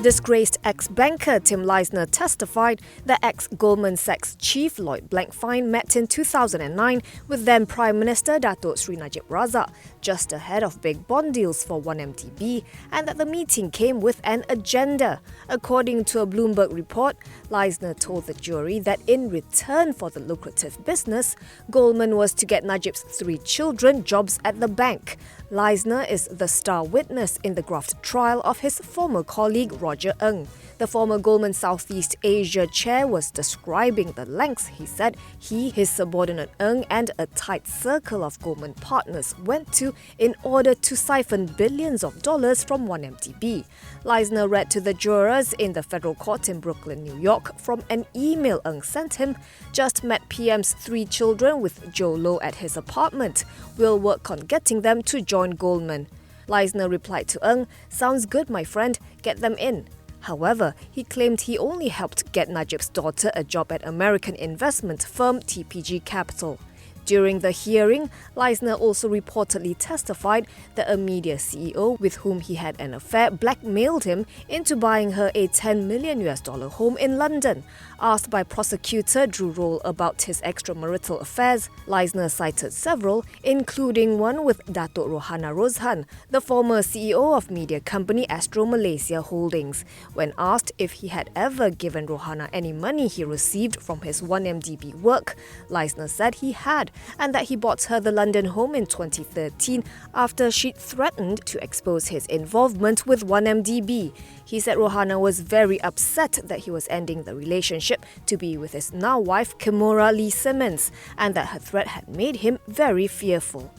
Disgraced ex-banker Tim Leissner testified that ex-Goldman Sachs chief Lloyd Blankfein met in 2009 with then Prime Minister Datuk Seri Najib Razak just ahead of big bond deals for 1MDB, and that the meeting came with an agenda. According to a Bloomberg report, Leissner told the jury that in return for the lucrative business, Goldman was to get Najib's 3 children jobs at the bank. Leissner is the star witness in the graft trial of his former colleague Roger Ng. The former Goldman Southeast Asia chair was describing the lengths he said he, his subordinate Ng and a tight circle of Goldman partners went to in order to siphon billions of dollars from 1MDB. Leissner read to the jurors in the federal court in Brooklyn, New York from an email Ng sent him. Just met PM's 3 children with Joe Low at his apartment. We'll work on getting them to join Goldman. Leissner replied to Ng, "Sounds good, my friend. Get them in." However, he claimed he only helped get Najib's daughter a job at American investment firm TPG Capital. During the hearing, Leissner also reportedly testified that a media CEO with whom he had an affair blackmailed him into buying her a $10 million home in London. Asked by prosecutor Drew Roll about his extramarital affairs, Leissner cited several, including one with Datuk Rohana Rozhan, the former CEO of media company Astro Malaysia Holdings. When asked if he had ever given Rohana any money he received from his 1MDB work, Leissner said he had, and that he bought her the London home in 2013 after she'd threatened to expose his involvement with 1MDB. He said Rohana was very upset that he was ending the relationship to be with his now wife Kimora Lee Simmons, and that her threat had made him very fearful.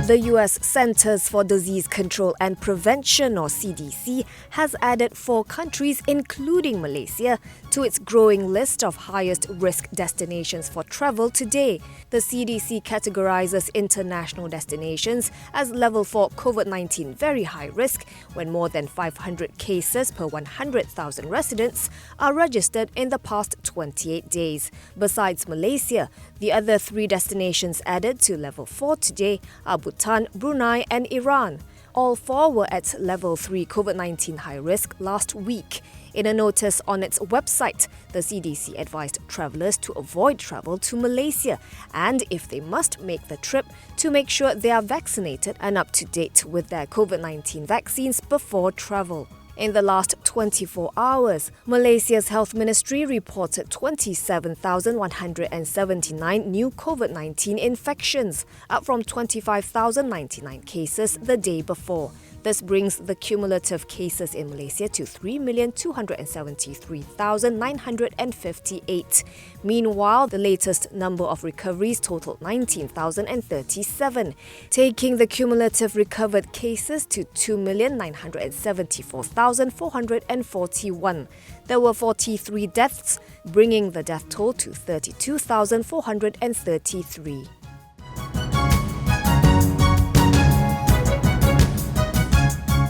The US Centers for Disease Control and Prevention, or CDC, has added 4 countries, including Malaysia, to its growing list of highest risk destinations for travel today. The CDC categorizes international destinations as level 4 COVID-19 very high risk when more than 500 cases per 100,000 residents are registered in the past 28 days. Besides Malaysia, the other 3 destinations added to level 4 today are Bhutan, Brunei and Iran. All 4 were at level 3 COVID-19 high risk last week. In a notice on its website, the CDC advised travellers to avoid travel to Malaysia and, if they must make the trip, to make sure they are vaccinated and up to date with their COVID-19 vaccines before travel. In the last 24 hours, Malaysia's Health Ministry reported 27,179 new COVID-19 infections, up from 25,099 cases the day before. This brings the cumulative cases in Malaysia to 3,273,958. Meanwhile, the latest number of recoveries totaled 19,037, taking the cumulative recovered cases to 2,974,441. There were 43 deaths, bringing the death toll to 32,433.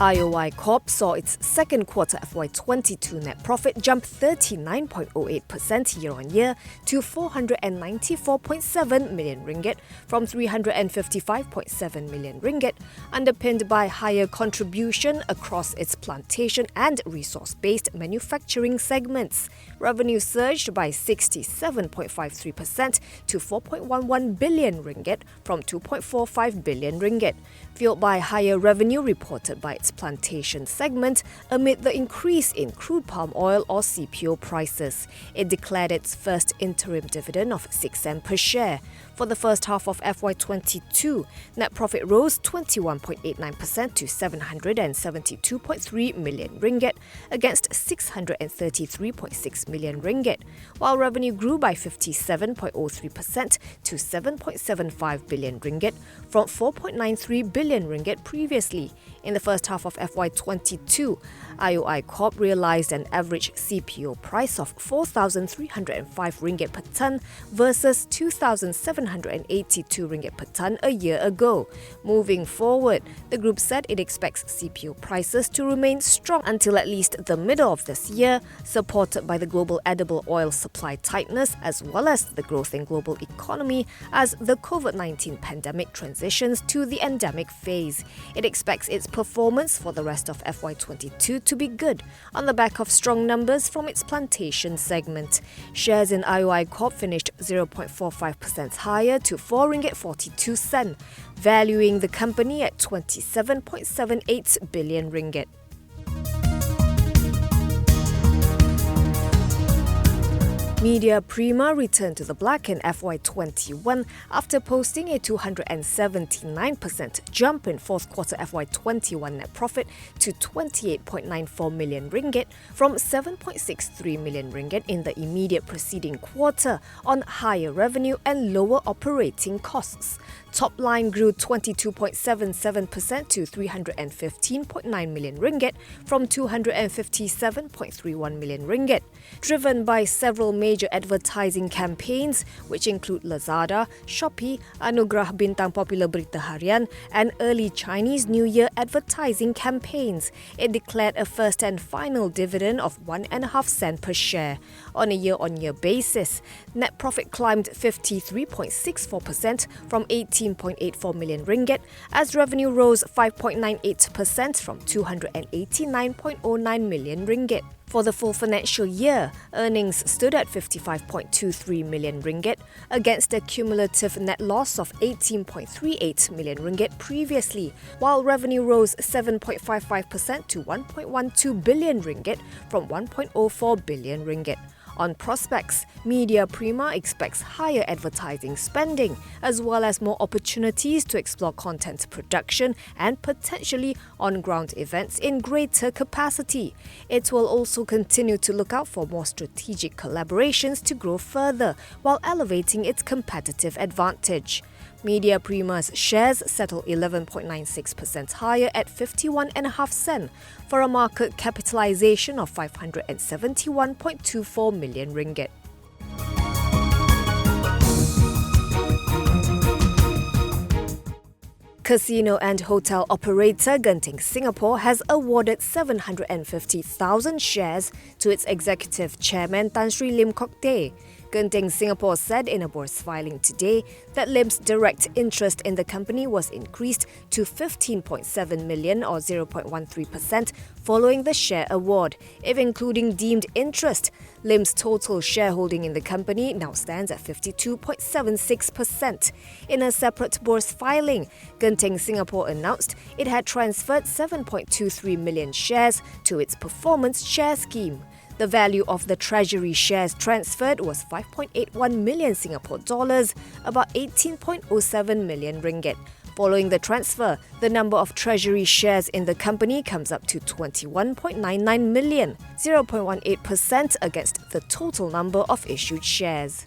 IOI Corp saw its second quarter FY22 net profit jump 39.08% year-on-year to 494.7 million ringgit from 355.7 million ringgit, underpinned by higher contribution across its plantation and resource-based manufacturing segments. Revenue surged by 67.53% to 4.11 billion ringgit from 2.45 billion ringgit, fueled by higher revenue reported by its plantation segment amid the increase in crude palm oil or CPO prices. It declared its first interim dividend of 6 cents per share. For the first half of FY22, net profit rose 21.89% to 772.3 million ringgit against 633.6 million ringgit, while revenue grew by 57.03% to 7.75 billion ringgit from 4.93 billion ringgit previously. In the first half half of FY22, IOI Corp realised an average CPO price of 4,305 ringgit per tonne versus 2,782 ringgit per tonne a year ago. Moving forward, the group said it expects CPO prices to remain strong until at least the middle of this year, supported by the global edible oil supply tightness as well as the growth in global economy as the COVID-19 pandemic transitions to the endemic phase. It expects its performance for the rest of FY22 to be good on the back of strong numbers from its plantation segment. Shares in IOI Corp finished 0.45% higher to RM4.42, valuing the company at 27.78 billion ringgit. Media Prima returned to the black in FY21 after posting a 279% jump in fourth quarter FY21 net profit to 28.94 million ringgit from 7.63 million ringgit in the immediate preceding quarter on higher revenue and lower operating costs. Top line grew 22.77% to 315.9 million ringgit from 257.31 million ringgit, driven by several major advertising campaigns which include Lazada, Shopee, Anugerah Bintang Popular Berita Harian and early Chinese New Year advertising campaigns. It declared a first and final dividend of 1.5 cents per share. On a year-on-year basis, net profit climbed 53.64% from 18.84 million ringgit as revenue rose 5.98% from 289.09 million ringgit. For the full financial year, earnings stood at 55.23 million ringgit against a cumulative net loss of 18.38 million ringgit previously, while revenue rose 7.55% to 1.12 billion ringgit from 1.04 billion ringgit. On prospects, Media Prima expects higher advertising spending, as well as more opportunities to explore content production and potentially on-ground events in greater capacity. It will also continue to look out for more strategic collaborations to grow further, while elevating its competitive advantage. Media Prima's shares settled 11.96% higher at 51.5 cents for a market capitalization of 571.24 million ringgit. Casino and hotel operator Genting Singapore has awarded 750,000 shares to its executive chairman Tan Sri Lim Kok Teh. Genting Singapore said in a bourse filing today that Lim's direct interest in the company was increased to 15.7 million or 0.13% following the share award. If including deemed interest, Lim's total shareholding in the company now stands at 52.76%. In a separate bourse filing, Genting Singapore announced it had transferred 7.23 million shares to its performance share scheme. The value of the treasury shares transferred was 5.81 million Singapore dollars, about 18.07 million ringgit. Following the transfer, the number of treasury shares in the company comes up to 21.99 million, 0.18% against the total number of issued shares.